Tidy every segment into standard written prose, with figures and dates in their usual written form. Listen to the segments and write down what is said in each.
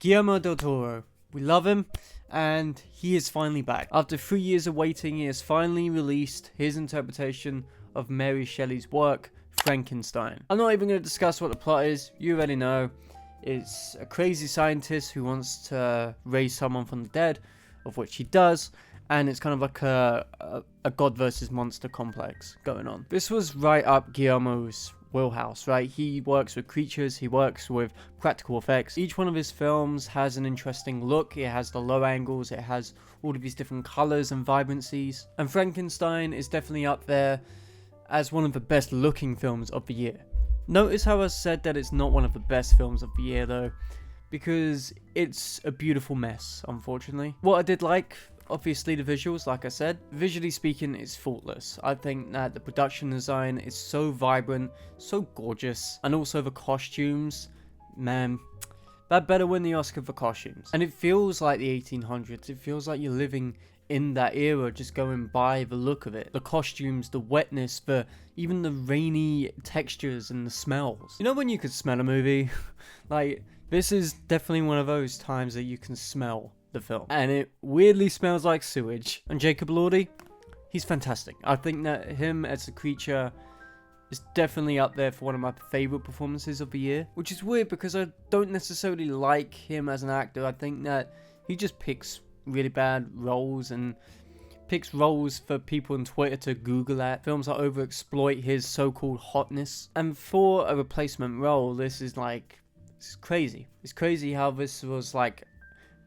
Guillermo del Toro. We love him, and he is finally back. After 3 years of waiting, he has finally released his interpretation of Mary Shelley's work, Frankenstein. I'm not even going to discuss what the plot is, you already know. It's a crazy scientist who wants to raise someone from the dead, of which he does, and it's kind of like a god versus monster complex going on. This was right up Guillermo's wheelhouse, right? He works with creatures, he works with practical effects. Each one of his films has an interesting look. It has the low angles, it has all of these different colors and vibrancies. And Frankenstein is definitely up there as one of the best looking films of the year. Notice how I said that it's not one of the best films of the year though, because it's a beautiful mess, unfortunately. What I did like, obviously the visuals, like I said. Visually speaking, it's faultless. I think that the production design is so vibrant, so gorgeous, and also the costumes, man, that better win the Oscar for costumes. And it feels like the 1800s, it feels like you're living in that era, just going by the look of it. The costumes, the wetness, even the rainy textures and the smells. You know when you could smell a movie? Like, this is definitely one of those times that you can smell the film, and it weirdly smells like sewage. And Jacob Elordi, he's fantastic. I think that him as a creature is definitely up there for one of my favorite performances of the year, which is weird because I don't necessarily like him as an actor. I think that he just picks really bad roles and picks roles for people on Twitter to Google at. Films that overexploit his so-called hotness, and for a replacement role, this is crazy. It's crazy how this was like,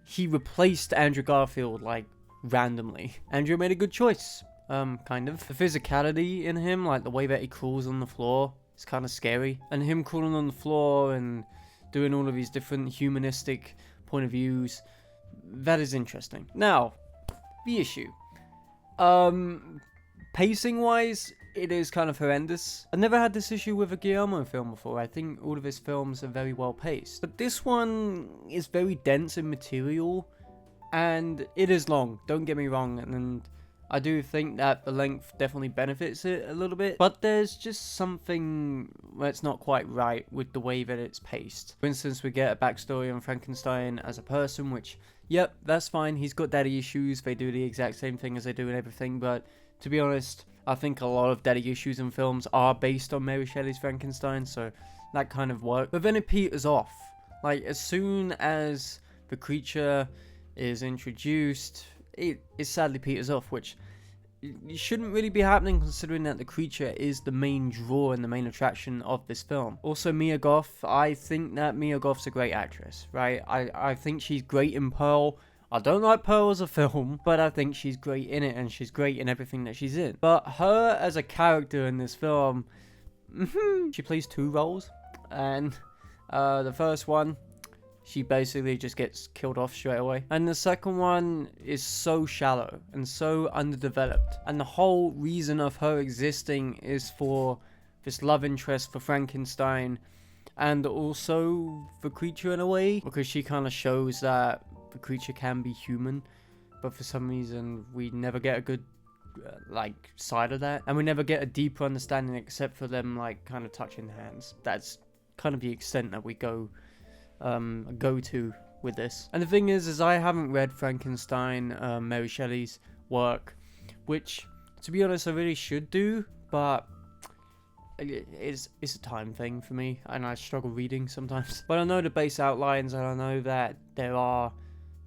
he replaced Andrew Garfield, like, randomly. Andrew made a good choice, kind of. The physicality in him, like the way that he crawls on the floor, is kind of scary. And him crawling on the floor and doing all of these different humanistic point of views, that is interesting. Now, the issue. Pacing-wise, it is kind of horrendous. I've never had this issue with a Guillermo film before. I think all of his films are very well paced. But this one is very dense in material, and it is long, don't get me wrong, and I do think that the length definitely benefits it a little bit, but there's just something that's not quite right with the way that it's paced. For instance, we get a backstory on Frankenstein as a person, which, yep, that's fine, he's got daddy issues, they do the exact same thing as they do in everything, but to be honest, I think a lot of daddy issues in films are based on Mary Shelley's Frankenstein, so that kind of works. But then it peters off. Like, as soon as the creature is introduced, it sadly peters off, which shouldn't really be happening considering that the creature is the main draw and the main attraction of this film. Also, Mia Goth, I think that Mia Goth's a great actress, right? I think she's great in Pearl. I don't like Pearl as a film, but I think she's great in it, and she's great in everything that she's in. But her as a character in this film, she plays two roles, and the first one, she basically just gets killed off straight away. And the second one is so shallow and so underdeveloped. And the whole reason of her existing is for this love interest for Frankenstein, and also the creature in a way, because she kind of shows that the creature can be human, but for some reason we never get a good side of that, and we never get a deeper understanding except for them like kind of touching hands. That's kind of the extent that we go to with this. And the thing is I haven't read Frankenstein, Mary Shelley's work, which to be honest I really should do, but it's a time thing for me, and I struggle reading sometimes. But I know the base outlines, and I know that there are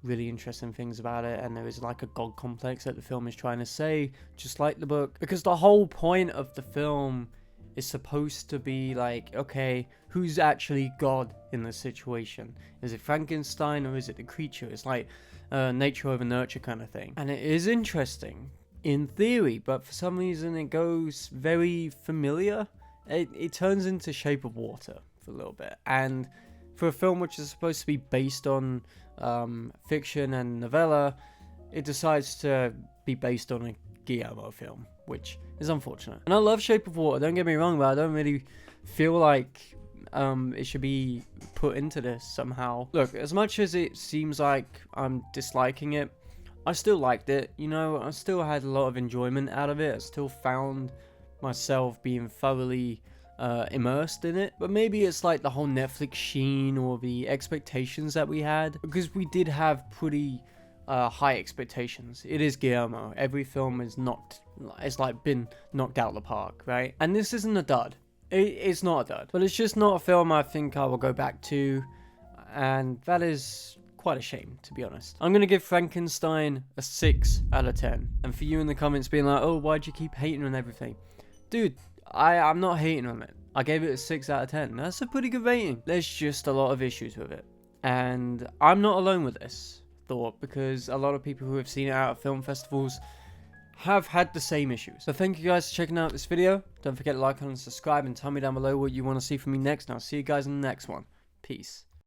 really interesting things about it, and there is like a god complex that the film is trying to say, just like the book, because the whole point of the film is supposed to be like, okay, who's actually God in this situation? Is it Frankenstein or is it the creature? It's like nature over nurture kind of thing, and it is interesting in theory, but for some reason it goes very familiar. It turns into Shape of Water for a little bit, and for a film which is supposed to be based on fiction and novella, it decides to be based on a Guillermo film, which is unfortunate. And I love Shape of Water, don't get me wrong, but I don't really feel like it should be put into this somehow. Look, as much as it seems like I'm disliking it, I still liked it, you know, I still had a lot of enjoyment out of it. I still found myself being thoroughly immersed in it. But maybe it's like the whole Netflix sheen or the expectations that we had, because we did have pretty high expectations. It is Guillermo. Every film is it's like been knocked out of the park, right? And this isn't a dud. It's not a dud, but it's just not a film I think I will go back to, and that is quite a shame, to be honest. I'm gonna give Frankenstein a 6 out of 10. And for you in the comments being like, oh, why'd you keep hating on everything? Dude, I'm not hating on it. I gave it a 6 out of 10. That's a pretty good rating. There's just a lot of issues with it. And I'm not alone with this thought, because a lot of people who have seen it out at film festivals have had the same issues. So thank you guys for checking out this video. Don't forget to like, comment, and subscribe, and tell me down below what you want to see from me next. And I'll see you guys in the next one. Peace.